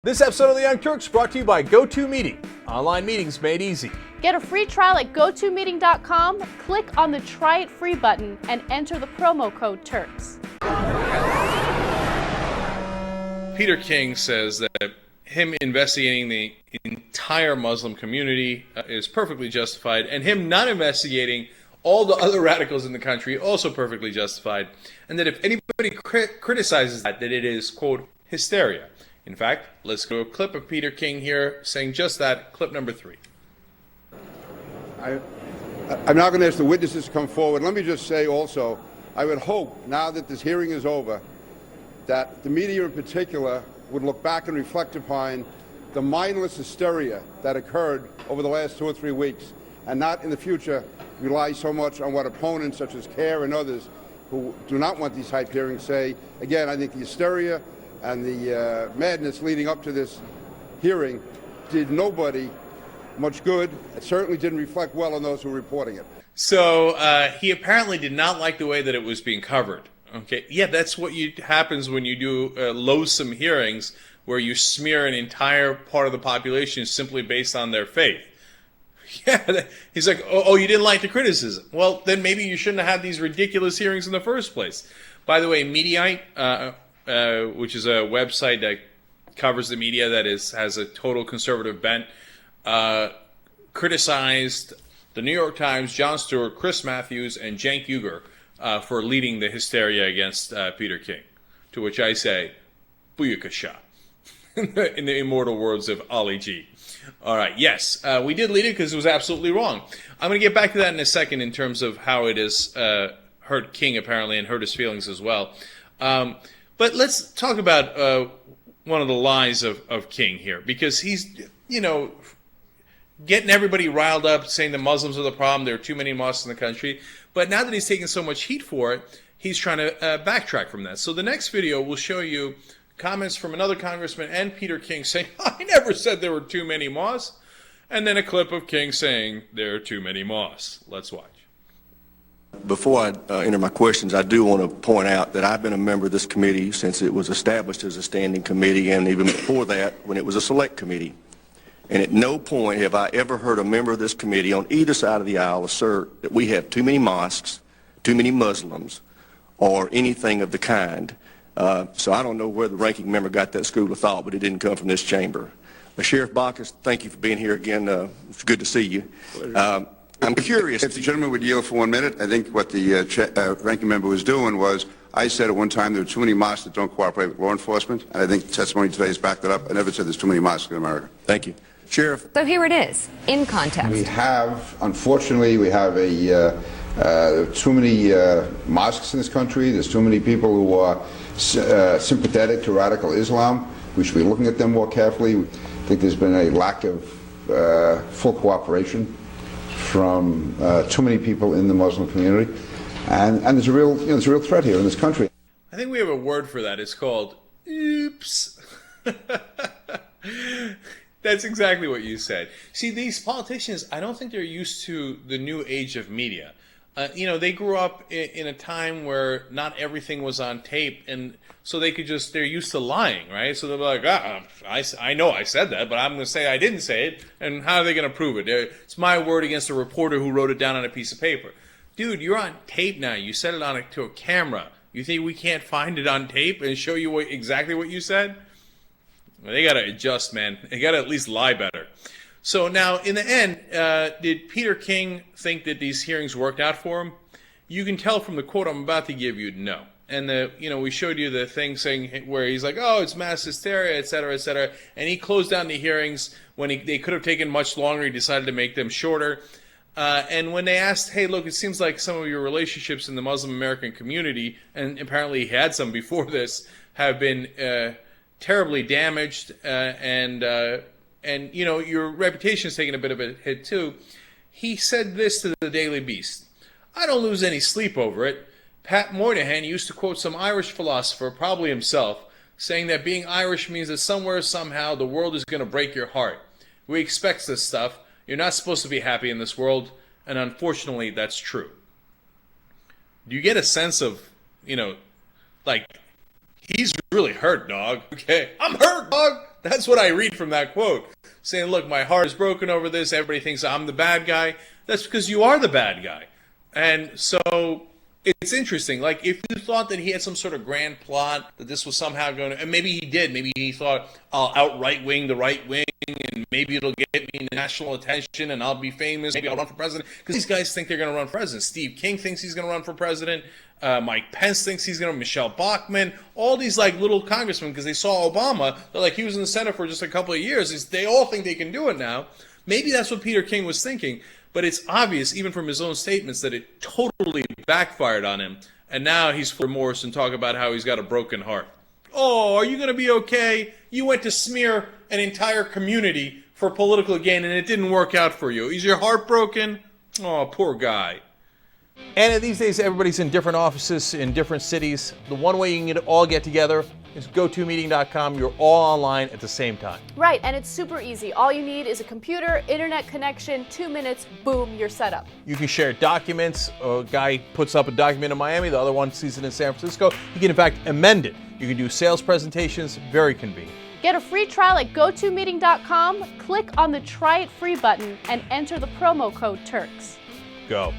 This episode of The Young Turks brought to you by GoToMeeting. Online meetings made easy. Get a free trial at GoToMeeting.com, click on the Try It Free button, and enter the promo code TURKS. Peter King says that him investigating the entire Muslim community is perfectly justified, and him not investigating all the other radicals in the country also perfectly justified, and that if anybody criticizes that it is, quote, hysteria. In fact, let's go to a clip of Peter King here saying just that, clip number 3. I'm now going to ask the witnesses to come forward. Let me just say also, I would hope, now that this hearing is over, that the media in particular would look back and reflect upon the mindless hysteria that occurred over the last 2 or 3 weeks, and not in the future rely so much on what opponents such as CARE and others who do not want these type hearings say. Again, I think the hysteria and the madness leading up to this hearing did nobody much good. It certainly didn't reflect well on those who were reporting it. So he apparently did not like the way that it was being covered. Okay, yeah, that's what happens when you do loathsome hearings where you smear an entire part of the population simply based on their faith. Yeah, he's like, oh, you didn't like the criticism. Well, then maybe you shouldn't have had these ridiculous hearings in the first place. By the way, Mediaite, which is a website that covers the media that has a total conservative bent, criticized the New York Times, Jon Stewart, Chris Matthews, and Cenk Uygur for leading the hysteria against Peter King. To which I say, booyakasha, in the immortal words of Ali G. All right, yes, we did lead it because it was absolutely wrong. I'm going to get back to that in a second in terms of how it has hurt King apparently and hurt his feelings as well. But let's talk about one of the lies of King here, because he's, getting everybody riled up, saying the Muslims are the problem, there are too many mosques in the country. But now that he's taking so much heat for it, he's trying to backtrack from that. So the next video will show you comments from another congressman and Peter King saying, I never said there were too many mosques. And then a clip of King saying there are too many mosques. Let's watch. Before I enter my questions, I do want to point out that I've been a member of this committee since it was established as a standing committee, and even before that when it was a select committee. And at no point have I ever heard a member of this committee on either side of the aisle assert that we have too many mosques, too many Muslims, or anything of the kind. So I don't know where the ranking member got that school of thought, but it didn't come from this chamber. Sheriff Bacchus, thank you for being here again. It's good to see you. I'm curious. If the gentleman would yield for 1 minute, I think what the ranking member was doing was, I said at one time there are too many mosques that don't cooperate with law enforcement, and I think testimony today has backed it up. I never said there's too many mosques in America. Thank you. Sheriff. So here it is, in context. We have, unfortunately, too many mosques in this country. There's too many people who are sympathetic to radical Islam. We should be looking at them more carefully. I think there's been a lack of full cooperation from too many people in the Muslim community, and there's a real threat here in this country. I think we have a word for that. It's called oops. That's exactly what you said. See, these politicians, I don't think they're used to the new age of media. They grew up in a time where not everything was on tape, and so they're used to lying, right? So they're like, I know I said that, but I'm going to say I didn't say it, and how are they going to prove it? It's my word against a reporter who wrote it down on a piece of paper. Dude, you're on tape now. You said it to a camera. You think we can't find it on tape and show you exactly what you said? Well, they got to adjust, man. They got to at least lie better. So now, in the end, did Peter King think that these hearings worked out for him? You can tell from the quote I'm about to give you, no. And we showed you the thing saying where he's like, oh, it's mass hysteria, et cetera, et cetera. And he closed down the hearings when they could have taken much longer. He decided to make them shorter. And when they asked, hey, look, it seems like some of your relationships in the Muslim American community, and apparently he had some before this, have been terribly damaged, and your reputation is taking a bit of a hit too. He said this to the Daily Beast: I don't lose any sleep over it. Pat Moynihan used to quote some Irish philosopher, probably himself, saying that being Irish means that somewhere, somehow, the world is going to break your heart. We expect this stuff. You're not supposed to be happy in this world, and unfortunately, that's true. Do you get a sense of, he's really hurt, dog. Okay, I'm hurt, dog. That's what I read from that quote. Saying, look, my heart is broken over this. Everybody thinks I'm the bad guy. That's because you are the bad guy. And so it's interesting. Like, if you thought that he had some sort of grand plot, that this was somehow going to, and maybe he did. Maybe he thought, I'll out-right-wing the right wing, and maybe it'll get me national attention, and I'll be famous. Maybe I'll run for president. Because these guys think they're going to run for president. Steve King thinks he's going to run for president. Mike Pence thinks he's going to, Michelle Bachmann, all these like little congressmen, because they saw Obama, they're like, he was in the Senate for just a couple of years. They all think they can do it now. Maybe that's what Peter King was thinking, but it's obvious, even from his own statements, that it totally backfired on him. And now he's full of remorse and talk about how he's got a broken heart. Oh, are you going to be okay? You went to smear an entire community for political gain and it didn't work out for you. Is your heart broken? Oh, poor guy. And these days, everybody's in different offices in different cities. The one way you can all get together is gotomeeting.com. You're all online at the same time. Right, and it's super easy. All you need is a computer, internet connection, 2 minutes, boom, you're set up. You can share documents. A guy puts up a document in Miami, the other one sees it in San Francisco. You can, in fact, amend it. You can do sales presentations, very convenient. Get a free trial at gotomeeting.com, click on the Try It Free button, and enter the promo code Turks. Go.